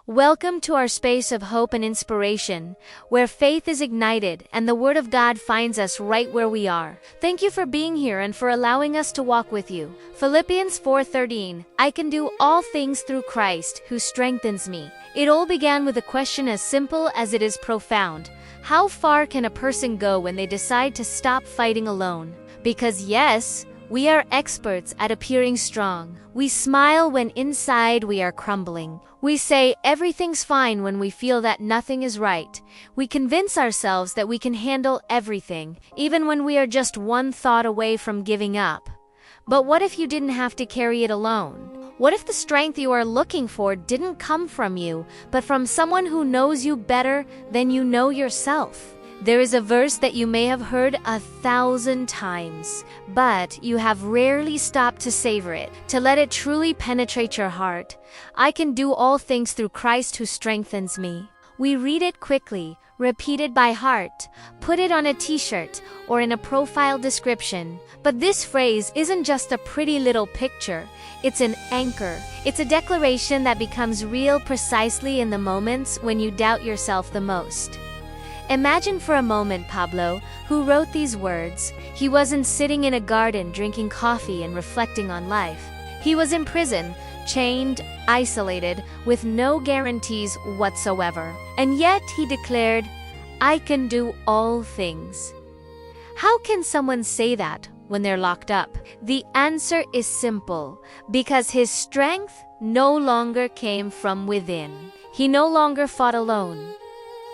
Welcome to our space of hope and inspiration, where faith is ignited and the Word of God finds us right where we are. Thank you for being here and for allowing us to walk with you. Philippians 4:13, I can do all things through Christ who strengthens me. It all began with a question as simple as it is profound. How far can a person go when they decide to stop fighting alone? Because yes, we are experts at appearing strong. We smile when inside we are crumbling. We say everything's fine when we feel that nothing is right. We convince ourselves that we can handle everything, even when we are just one thought away from giving up. But what if you didn't have to carry it alone? What if the strength you are looking for didn't come from you, but from someone who knows you better than you know yourself? There is a verse that you may have heard 1,000 times, but you have rarely stopped to savor it, to let it truly penetrate your heart. I can do all things through Christ who strengthens me. We read it quickly, repeat it by heart, put it on a t-shirt or in a profile description. But this phrase isn't just a pretty little picture. It's an anchor. It's a declaration that becomes real precisely in the moments when you doubt yourself the most. Imagine for a moment Pablo, who wrote these words. He wasn't sitting in a garden drinking coffee and reflecting on life. He was in prison, chained, isolated, with no guarantees whatsoever. And yet he declared, I can do all things. How can someone say that when they're locked up? The answer is simple, because his strength no longer came from within. He no longer fought alone.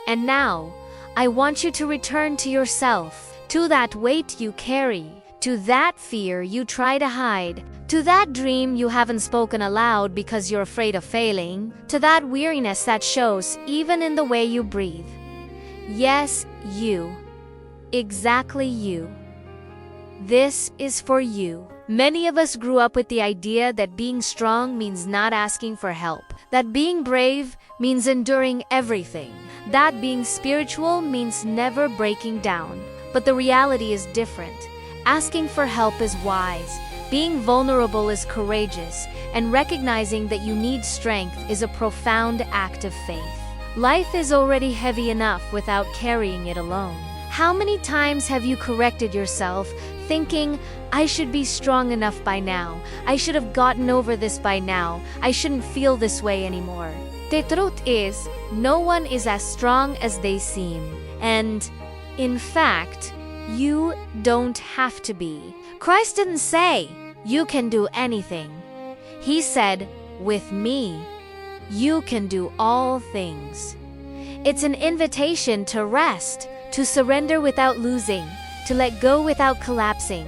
And now, I want you to return to yourself, to that weight you carry, to that fear you try to hide, to that dream you haven't spoken aloud because you're afraid of failing, to that weariness that shows even in the way you breathe. Yes, you. Exactly you. This is for you. Many of us grew up with the idea that being strong means not asking for help, that being brave means enduring everything, that being spiritual means never breaking down. But the reality is different. Asking for help is wise, being vulnerable is courageous, and recognizing that you need strength is a profound act of faith. Life is already heavy enough without carrying it alone. How many times have you corrected yourself, thinking, I should be strong enough by now, I should have gotten over this by now, I shouldn't feel this way anymore? The truth is, no one is as strong as they seem. And, in fact, you don't have to be. Christ didn't say, you can do anything. He said, with me, you can do all things. It's an invitation to rest, to surrender without losing, to let go without collapsing,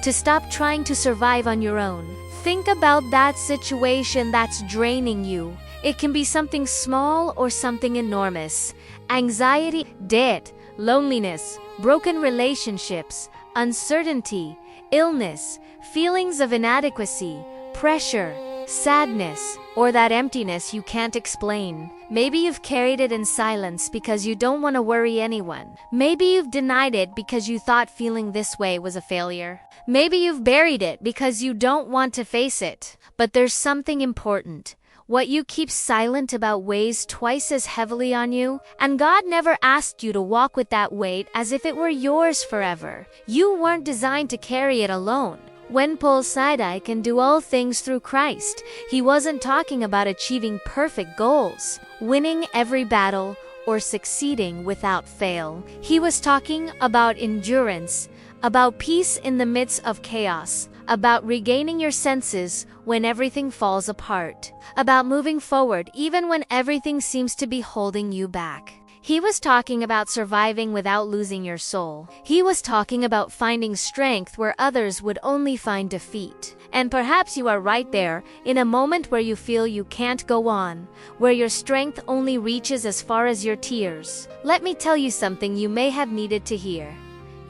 to stop trying to survive on your own. Think about that situation that's draining you. It can be something small or something enormous. Anxiety, debt, loneliness, broken relationships, uncertainty, illness, feelings of inadequacy, pressure, sadness, or that emptiness you can't explain. Maybe you've carried it in silence because you don't want to worry anyone. Maybe you've denied it because you thought feeling this way was a failure. Maybe you've buried it because you don't want to face it. But there's something important. What you keep silent about weighs twice as heavily on you, and God never asked you to walk with that weight as if it were yours forever. You weren't designed to carry it alone. When Paul said, I can do all things through Christ, he wasn't talking about achieving perfect goals, winning every battle, or succeeding without fail. He was talking about endurance, about peace in the midst of chaos, about regaining your senses when everything falls apart, about moving forward even when everything seems to be holding you back. He was talking about surviving without losing your soul. He was talking about finding strength where others would only find defeat. And perhaps you are right there, in a moment where you feel you can't go on, where your strength only reaches as far as your tears. Let me tell you something you may have needed to hear.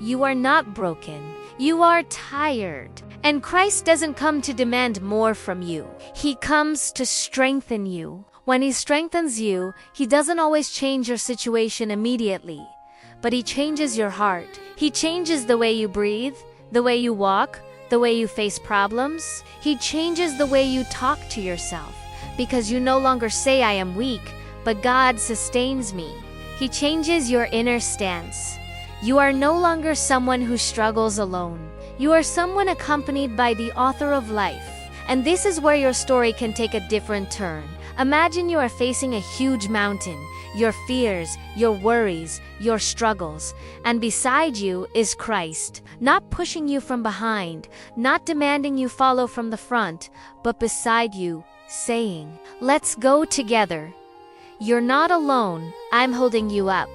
You are not broken. You are tired. And Christ doesn't come to demand more from you. He comes to strengthen you. When He strengthens you, He doesn't always change your situation immediately, but He changes your heart. He changes the way you breathe, the way you walk, the way you face problems. He changes the way you talk to yourself, because you no longer say I am weak, but God sustains me. He changes your inner stance. You are no longer someone who struggles alone. You are someone accompanied by the author of life. And this is where your story can take a different turn. Imagine you are facing a huge mountain, your fears, your worries, your struggles, and beside you is Christ, not pushing you from behind, not demanding you follow from the front, but beside you, saying, "Let's go together. You're not alone, I'm holding you up."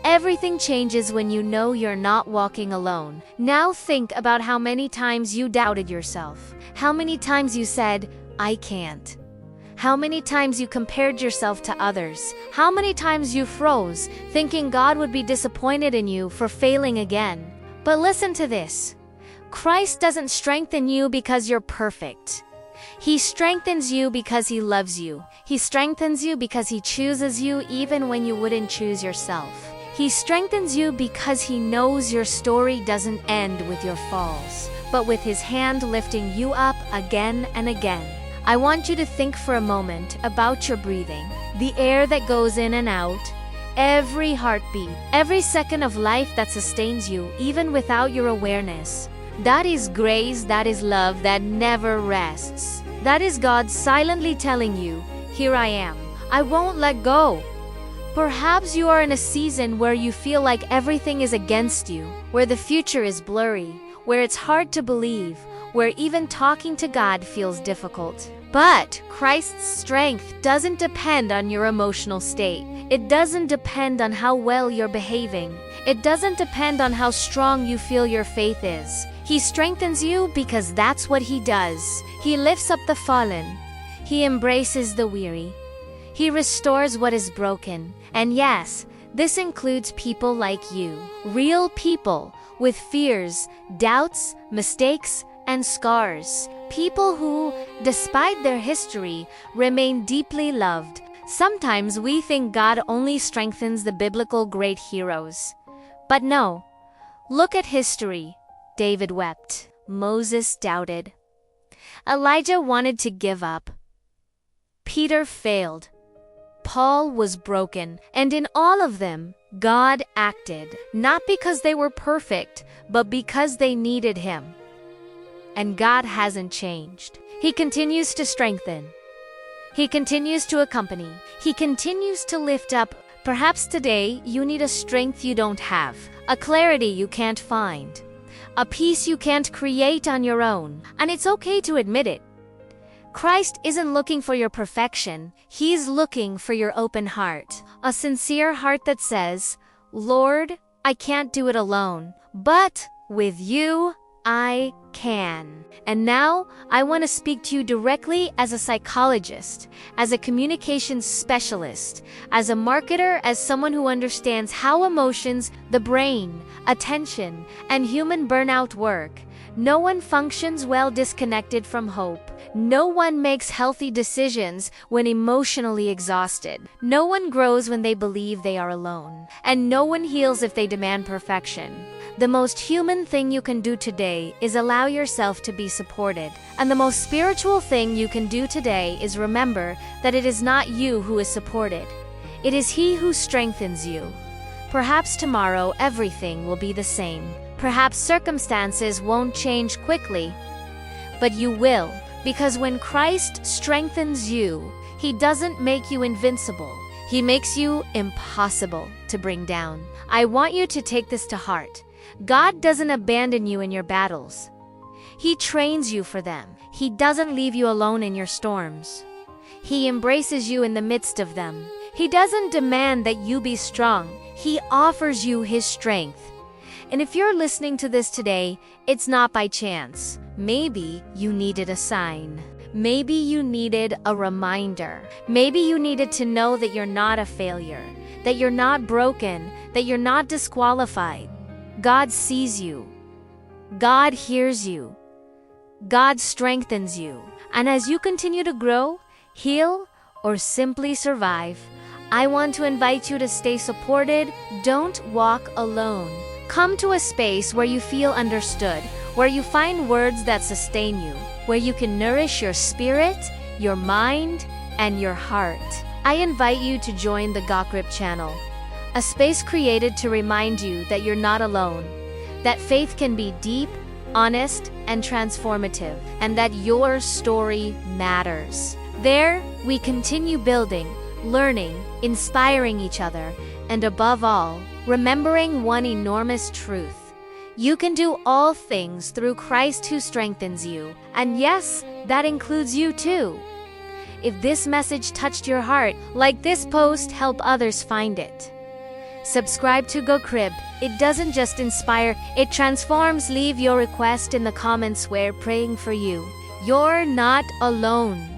Everything changes when you know you're not walking alone. Now think about how many times you doubted yourself. How many times you said, "I can't." How many times you compared yourself to others. How many times you froze, thinking God would be disappointed in you for failing again. But listen to this. Christ doesn't strengthen you because you're perfect. He strengthens you because He loves you. He strengthens you because He chooses you even when you wouldn't choose yourself. He strengthens you because He knows your story doesn't end with your falls, but with His hand lifting you up again and again. I want you to think for a moment about your breathing, the air that goes in and out, every heartbeat, every second of life that sustains you, even without your awareness. That is grace, that is love that never rests. That is God silently telling you, "Here I am. I won't let go." Perhaps you are in a season where you feel like everything is against you, where the future is blurry, where it's hard to believe, where even talking to God feels difficult. But Christ's strength doesn't depend on your emotional state. It doesn't depend on how well you're behaving. It doesn't depend on how strong you feel your faith is. He strengthens you because that's what He does. He lifts up the fallen. He embraces the weary. He restores what is broken. And yes, this includes people like you. Real people with fears, doubts, mistakes, and scars. People who, despite their history, remain deeply loved. Sometimes we think God only strengthens the biblical great heroes. But no. Look at history. David wept. Moses doubted. Elijah wanted to give up. Peter failed. Paul was broken. And in all of them, God acted. Not because they were perfect, but because they needed Him. And God hasn't changed. He continues to strengthen. He continues to accompany. He continues to lift up. Perhaps today you need a strength you don't have, a clarity you can't find, a peace you can't create on your own. And it's okay to admit it. Christ isn't looking for your perfection. He's looking for your open heart. A sincere heart that says, "Lord, I can't do it alone, but with you, I can." And now, I want to speak to you directly as a psychologist, as a communications specialist, as a marketer, as someone who understands how emotions, the brain, attention, and human burnout work. No one functions well disconnected from hope. No one makes healthy decisions when emotionally exhausted. No one grows when they believe they are alone. And no one heals if they demand perfection. The most human thing you can do today is allow yourself to be supported. And the most spiritual thing you can do today is remember that it is not you who is supported. It is He who strengthens you. Perhaps tomorrow everything will be the same. Perhaps circumstances won't change quickly, but you will, because when Christ strengthens you, He doesn't make you invincible. He makes you impossible to bring down. I want you to take this to heart. God doesn't abandon you in your battles. He trains you for them. He doesn't leave you alone in your storms. He embraces you in the midst of them. He doesn't demand that you be strong. He offers you His strength. And if you're listening to this today, it's not by chance. Maybe you needed a sign. Maybe you needed a reminder. Maybe you needed to know that you're not a failure, that you're not broken, that you're not disqualified. God sees you. God hears you. God strengthens you. And as you continue to grow, heal, or simply survive, I want to invite you to stay supported. Don't walk alone. Come to a space where you feel understood, where you find words that sustain you, where you can nourish your spirit, your mind, and your heart. I invite you to join the Gokrip channel, a space created to remind you that you're not alone, that faith can be deep, honest, and transformative, and that your story matters. There, we continue building, learning, inspiring each other, and above all, remembering one enormous truth. You can do all things through Christ who strengthens you. And yes, that includes you too. If this message touched your heart, like this post, help others find it. Subscribe to Gokrip. It doesn't just inspire, it transforms. Leave your request in the comments. We're praying for you. You're not alone.